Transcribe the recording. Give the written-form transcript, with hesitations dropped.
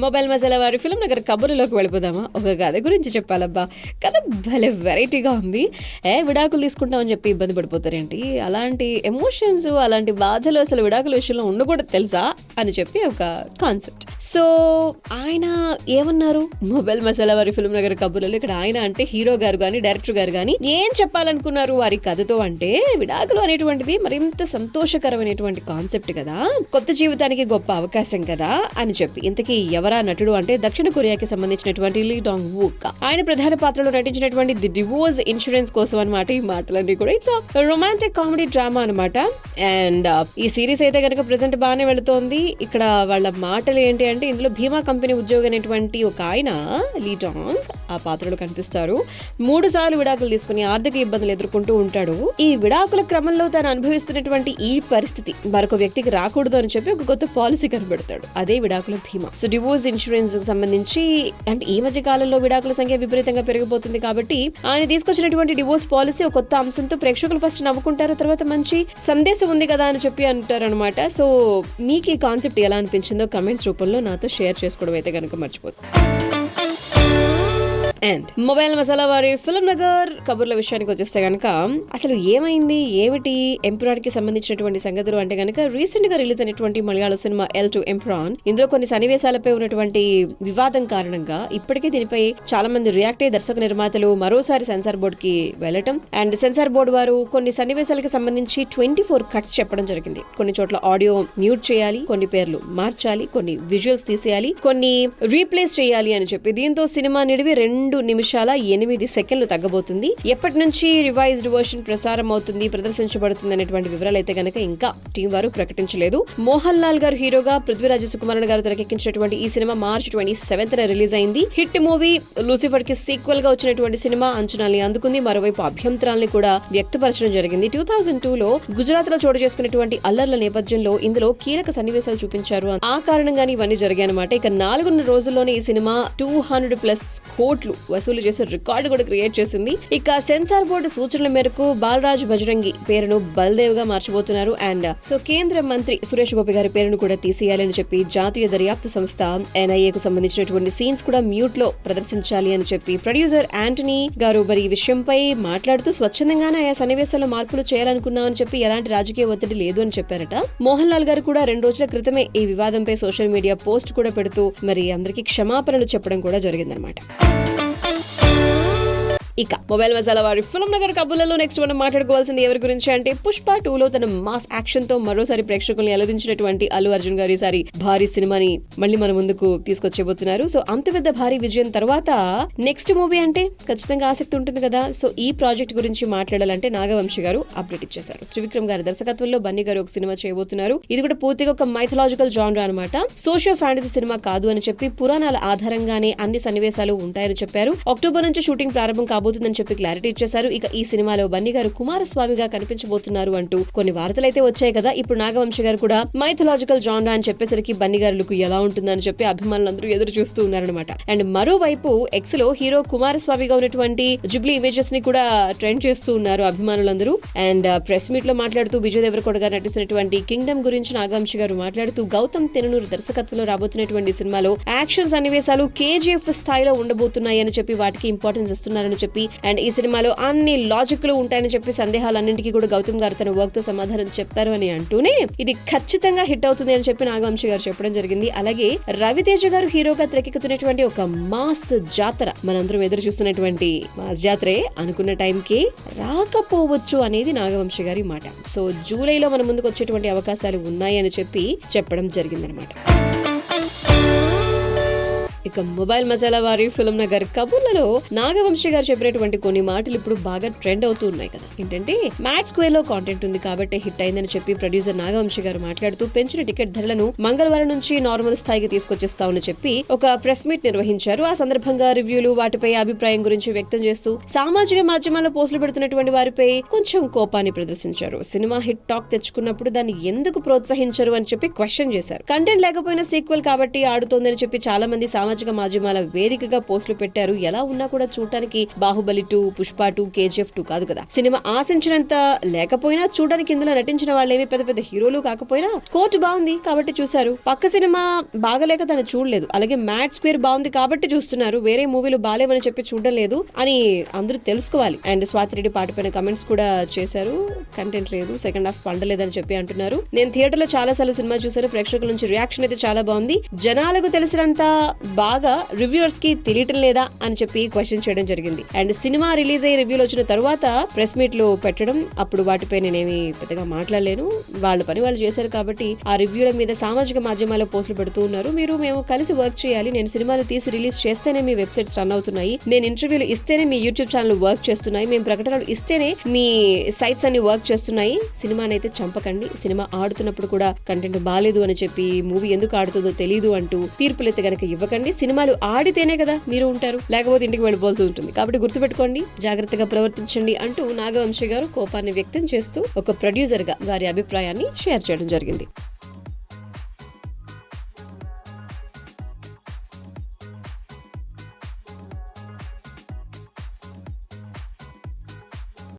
Mobile masala వారి film Nagar కబుర్లోకి వెళ్ళిపోదామా? ఒక కథ గురించి చెప్పాలబ్బా. కథ భలే వెరైటీగా ఉంది. విడాకులు తీసుకుంటామని చెప్పి ఇబ్బంది పడిపోతారేంటి, అలాంటి ఎమోషన్స్, అలాంటి బాధలు అసలు విడాకుల విషయంలో ఉండకూడదు తెలుసా అని చెప్పి ఒక కాన్సెప్ట్. సో ఆయన ఏమన్నారు మొబైల్ మసాలా వారి ఫిల్మ్ నగర్ కబుర్లలో? ఇక్కడ ఆయన అంటే హీరో గారు కానీ డైరెక్టర్ గారు కానీ ఏం చెప్పాలనుకున్నారు వారి కథతో అంటే, విడాకులు అనేటువంటిది మరింత సంతోషకరమైనటువంటి కాన్సెప్ట్ కదా, కొత్త జీవితానికి గొప్ప అవకాశం కదా అని చెప్పి. ఇంతకీ ఎవరా నటుడు అంటే దక్షిణ కొరియాకి సంబంధించినటువంటి లీ డాంగ్ వూక్. ఆయన ప్రధాన పాత్రలో నటించినటువంటి ది డివోర్స్ ఇన్సూరెన్స్ కోసం అనమాట ఈ మాటలన్నీ కూడా. ఇట్స్ రొమాంటిక్ కామెడీ డ్రామా అనమాట. అండ్ ఈ సిరీస్ అయితే కనుక ప్రెసెంట్ బాగానే వెళుతోంది. ఇక్కడ వాళ్ళ మాటలు ఏంటి అంటే, ఇందులో భీమా కంపెనీ ఉద్యోగి అనేటువంటి ఒక ఆయన లీ డాంగ్ ఆ పాత్రలో కనిపిస్తారు. 3 సార్లు విడాకులు తీసుకుని ఆర్థిక ఇబ్బందులు ఎదుర్కొంటూ ఉంటాడు. ఈ విడాకుల క్రమంలో తాను అనుభవిస్తున్నటువంటి ఈ పరిస్థితి మరొక వ్యక్తికి రాకూడదు అని చెప్పి ఒక కొత్త పాలసీ కనబెడతాడు. అదే విడాకుల భీమా. సో డివోర్స్ ఇన్సూరెన్స్ సంబంధించి అంటే ఈ మధ్య కాలంలో విడాకుల సంఖ్య విపరీతంగా పెరిగిపోతుంది కాబట్టి ఆయన తీసుకొచ్చినటువంటి డివోర్స్ పాలసీ ఒక కొత్త అంశంతో ప్రేక్షకులు ఫస్ట్ నవ్వుకుంటారు, తర్వాత మంచి సందేశం ఉంది కదా అని చెప్పి అంటారు అనమాట. సో మీకు ఈ కాన్సెప్ట్ ఎలా అనిపించిందో కమెంట్స్ రూపంలో నాతో షేర్ చేసుకోవడం అయితే కనుక మర్చిపోతుంది. అండ్ మొబైల్ మసాలా వారి ఫిల్మ్ నగర్ కబుర్ల విషయానికి వచ్చేస్తే గనక అసలు ఏమైంది, ఏమిటి ఎంప్రాన్ కి సంబంధించినటువంటి సంగతులు అంటే గనక, రీసెంట్ గా రిలీజ్ అయినటువంటి మలయాళ సినిమా L2 ఎంప్రాన్, ఇందులో కొన్ని సన్నివేశాలపై ఉన్నటువంటి వివాదం కారణంగా ఇప్పటికే దీనిపై చాలా మంది రియాక్ట్ అయ్యి దర్శక నిర్మాతలు మరోసారి సెన్సార్ బోర్డ్ కి వెళ్లటం, అండ్ సెన్సార్ బోర్డు వారు కొన్ని సన్నివేశాలకు సంబంధించి 24 కట్స్ చెప్పడం జరిగింది. కొన్ని చోట్ల ఆడియో మ్యూట్ చేయాలి, కొన్ని పేర్లు మార్చాలి, కొన్ని విజువల్స్ తీసేయాలి, కొన్ని రీప్లేస్ చేయాలి అని చెప్పి. దీంతో సినిమా నిడివి 2 నిమిషాల 8 సెకండ్లు తగ్గబోతుంది. ఎప్పటి నుంచి రివైజ్డ్ వర్షన్ ప్రసారం అవుతుంది, ప్రదర్శించబడుతుంది అనేటువంటి వివరాలు అయితే గనక ఇంకా టీం వారు ప్రకటించలేదు. మోహన్ లాల్ గారు హీరోగా, పృథ్వీరాజ్ సుకుమారన్ గారు తెరకెక్కించినటువంటి ఈ సినిమా మార్చ్ 27న రిలీజ్ అయింది. హిట్ మూవీ లూసిఫర్ కి సీక్వెల్ గా వచ్చినటువంటి సినిమా అంచనాల్ని అందుకుంది, మరోవైపు అభ్యంతరాల్ని కూడా వ్యక్తపరచడం జరిగింది. 2002లో గుజరాత్ లో చోటు చేసుకున్నటువంటి అల్లర్ల నేపథ్యంలో ఇందులో కీలక సన్నివేశాలు చూపించారు. ఆ కారణంగానే ఇవన్నీ జరిగాయన్నమాట. ఇక 4 రోజుల్లోనే ఈ సినిమా 200+ కోట్లు వసూలు చేసే రికార్డు కూడా క్రియేట్ చేసింది. ఇక సెన్సార్ బోర్డు సూచనల మేరకు బాలరాజ్ బజరంగి పేరును బల్దేవ్ గా మార్చబోతున్నారు. అండ్ సో కేంద్ర మంత్రి సురేష్ గోపి గారి పేరును కూడా తీసేయాలని చెప్పి జాతీయ దర్యాప్తు సంస్థ NIA కు సంబంధించినటువంటి సీన్స్ కూడా మ్యూట్ లో ప్రదర్శించాలి అని చెప్పి ప్రొడ్యూసర్ యాంటనీ గారు మరి ఈ విషయంపై మాట్లాడుతూ, స్వచ్ఛందంగానే ఆయా సన్నివేశాల్లో మార్పులు చేయాలనుకున్నామని చెప్పి ఎలాంటి రాజకీయ ఒత్తిడి లేదు అని చెప్పారట. మోహన్ లాల్ గారు కూడా 2 రోజుల క్రితమే ఈ వివాదంపై సోషల్ మీడియా పోస్ట్ కూడా పెడుతూ మరి అందరికీ క్షమాపణలు చెప్పడం కూడా జరిగిందనమాట. ఇక మొబైల్ మసాలా వారి ఫిల్మ్ నగర్ కబుర్లలో నెక్స్ట్ మనం మాట్లాడుకోవాల్సింది ఎవరి గురించి అంటే, పుష్ప 2లో తన మాస్ యాక్షన్ తో మరోసారి ప్రేక్షకుల్ని అలరించినటువంటి అల్లు అర్జున్ గారు ఈసారి భారీ సినిమాని మళ్ళీ మన ముందుకు తీసుకొచ్చేబోతున్నారు. సో అంత పెద్ద భారీ విజయం తర్వాత నెక్స్ట్ మూవీ అంటే ఖచ్చితంగా ఆసక్తి ఉంటుంది కదా. సో ఈ ప్రాజెక్ట్ గురించి మాట్లాడాలంటే నాగవంశి గారు అప్డేట్ ఇచ్చేశారు. త్రివిక్రమ్ గారి దర్శకత్వంలో బన్నీ గారు ఒక సినిమా చేయబోతున్నారు. ఇది కూడా పూర్తిగా ఒక మైథలాజికల్ జానర్ అనమాట. సోషియో ఫ్యాంటసీ సినిమా కాదు అని చెప్పి పురాణాల ఆధారంగానే అన్ని సన్నివేశాలు ఉంటాయని చెప్పారు. అక్టోబర్ నుంచి షూటింగ్ ప్రారంభం కాబోతుందని చెప్పి క్లారిటీ ఇచ్చేశారు. ఇక ఈ సినిమాలో బన్నీ గారు కుమారస్వామిగా కనిపించబోతున్నారు అంటూ కొన్ని వార్తలైతే వచ్చాయి కదా. ఇప్పుడు నాగవంశి గారు కూడా మైథలాజికల్ జానర్ అని చెప్పేసరికి బన్నీ గారి లుక్ ఎలా ఉంటుందని చెప్పి అభిమానులందరూ ఎదురు చూస్తూ ఉన్నారనమాట. అండ్ మరోవైపు ఎక్స్ లో హీరో కుమారస్వామిగా ఉన్నటువంటి జుబ్లీ ఇమేజెస్ ని కూడా ట్రెండ్ చేస్తూ ఉన్నారు అభిమానులందరూ. అండ్ ప్రెస్ మీట్ లో మాట్లాడుతూ విజయ్ దేవరకొండ గారు నటిస్తున్నటువంటి కింగ్డమ్ గురించి నాగవంశి గారు మాట్లాడుతూ, గౌతమ్ తిననూరు దర్శకత్వంలో రాబోతున్నటువంటి సినిమాలో యాక్షన్ సన్నివేశాలు KGF స్థాయిలో ఉండబోతున్నాయి అని చెప్పి వాటికి ఇంపార్టెన్స్ ఇస్తున్నారని చెప్పి, అండ్ ఈ సినిమాలో అన్ని లాజిక్లు ఉంటాయని చెప్పి సందేహాలన్నింటికీ కూడా గౌతమ్ గారు తన వర్క్ తో సమాధానం చెప్తారు అని అంటూనే ఇది ఖచ్చితంగా హిట్ అవుతుంది అని చెప్పి నాగవంశి గారు చెప్పడం జరిగింది. అలాగే రవితేజ గారు హీరోగా తెరకెక్కుతున్నటువంటి ఒక మాస్ జాతర, మనందరం ఎదురు చూస్తున్నటువంటి మాస్ జాతరే అనుకున్న టైంకి రాకపోవచ్చు అనేది నాగవంశి గారి మాట. సో జూలైలో మన ముందుకు వచ్చేటువంటి అవకాశాలు ఉన్నాయి అని చెప్పి చెప్పడం జరిగిందనమాట. ఇక మొబైల్ మసాలా వారి ఫిల్మ్ నగర్ కబుర్లలో నాగవంశి గారు చెప్పినటువంటి కొన్ని మాటలు ఇప్పుడు బాగా ట్రెండ్ అవుతూ ఉన్నాయి కదా. ఏంటంటే మ్యాట్ స్క్వేర్ లో కాంటెంట్ ఉంది కాబట్టి హిట్ అయిందని చెప్పి ప్రొడ్యూసర్ నాగవంశి గారు మాట్లాడుతూ, పెంచిన టికెట్ ధరలను మంగళవారం నుంచి నార్మల్ స్థాయికి తీసుకొచ్చేస్తామని చెప్పి ఒక ప్రెస్ మీట్ నిర్వహించారు. ఆ సందర్భంగా రివ్యూలు, వాటిపై అభిప్రాయం గురించి వ్యక్తం చేస్తూ సామాజిక మాధ్యమాల్లో పోస్టులు పెడుతున్నటువంటి వారిపై కొంచెం కోపాన్ని ప్రదర్శించారు. సినిమా హిట్ టాక్ తెచ్చుకున్నప్పుడు దాన్ని ఎందుకు ప్రోత్సహించరు అని చెప్పి క్వశ్చన్ చేశారు. కంటెంట్ లేకపోయినా సీక్వెల్ కాబట్టి ఆడుతోందని చెప్పి చాలా మంది సామాజిక మాధ్యమాల వేదికగా పోస్టులు పెట్టారు. ఎలా ఉన్నా కూడా చూడటానికి బాహుబలి 2, పుష్ప 2, KGF 2 కాదు కదా. సినిమా ఆశించినంత లేకపోయినా చూడడానికి ఇందులో నటించిన వాళ్ళేమి పెద్ద పెద్ద హీరోలు కాకపోయినా కోర్టు బాగుంది కాబట్టి చూశారు. పక్క సినిమా బాగలేక తను చూడలేదు. అలాగే మ్యాట్ స్క్వేర్ బాగుంది కాబట్టి చూస్తున్నారు. వేరే మూవీలు బాలేవని చెప్పి చూడడం లేదు అని అందరూ తెలుసుకోవాలి. అండ్ స్వాతి రెడ్డి పాట పైన కమెంట్స్ కూడా చేశారు. కంటెంట్ లేదు, సెకండ్ హాఫ్ పండలేదని చెప్పి అంటున్నారు. నేను థియేటర్ లో చాలా సార్లు సినిమా చూసాను. ప్రేక్షకుల నుంచి రియాక్షన్ అయితే చాలా బాగుంది. జనాలకు తెలిసినంత బాగా రివ్యూవర్స్ కి తెలియటం లేదా అని చెప్పి క్వశ్చన్ చేయడం జరిగింది. అండ్ సినిమా రిలీజ్ అయ్యి రివ్యూలు వచ్చిన తర్వాత ప్రెస్ మీట్ లో పెట్టడం, అప్పుడు వాటిపై నేనేమి పెద్దగా మాట్లాడలేను. వాళ్ళ పని వాళ్ళు చేశారు కాబట్టి ఆ రివ్యూల మీద సామాజిక మాధ్యమాల్లో పోస్టులు పెడుతూ ఉన్నారు. మేము కలిసి వర్క్ చేయాలి. నేను సినిమాలు తీసి రిలీజ్ చేస్తేనే మీ వెబ్సైట్స్ రన్ అవుతున్నాయి. నేను ఇంటర్వ్యూలు ఇస్తేనే మీ యూట్యూబ్ ఛానల్ వర్క్ చేస్తున్నాయి. మేము ప్రకటనలు ఇస్తేనే మీ సైట్స్ అన్ని వర్క్ చేస్తున్నాయి. సినిమాని అయితే చంపకండి. సినిమా ఆడుతున్నప్పుడు కూడా కంటెంట్ బాలేదు అని చెప్పి మూవీ ఎందుకు ఆడుతుందో తెలియదు అంటూ తీర్పులైతే గనక ఇవ్వకండి. సినిమాలు ఆడితేనే కదా మీరు ఉంటారు, లేకపోతే ఇంటికి వెళ్ళిపోవాల్సి ఉంటుంది. కాబట్టి గుర్తుపెట్టుకోండి, జాగ్రత్తగా ప్రవర్తించండి అంటూ నాగవంశీ గారు కోపాన్ని వ్యక్తం చేస్తూ ఒక ప్రొడ్యూసర్ గా వారి అభిప్రాయాన్ని షేర్ చేయడం జరిగింది.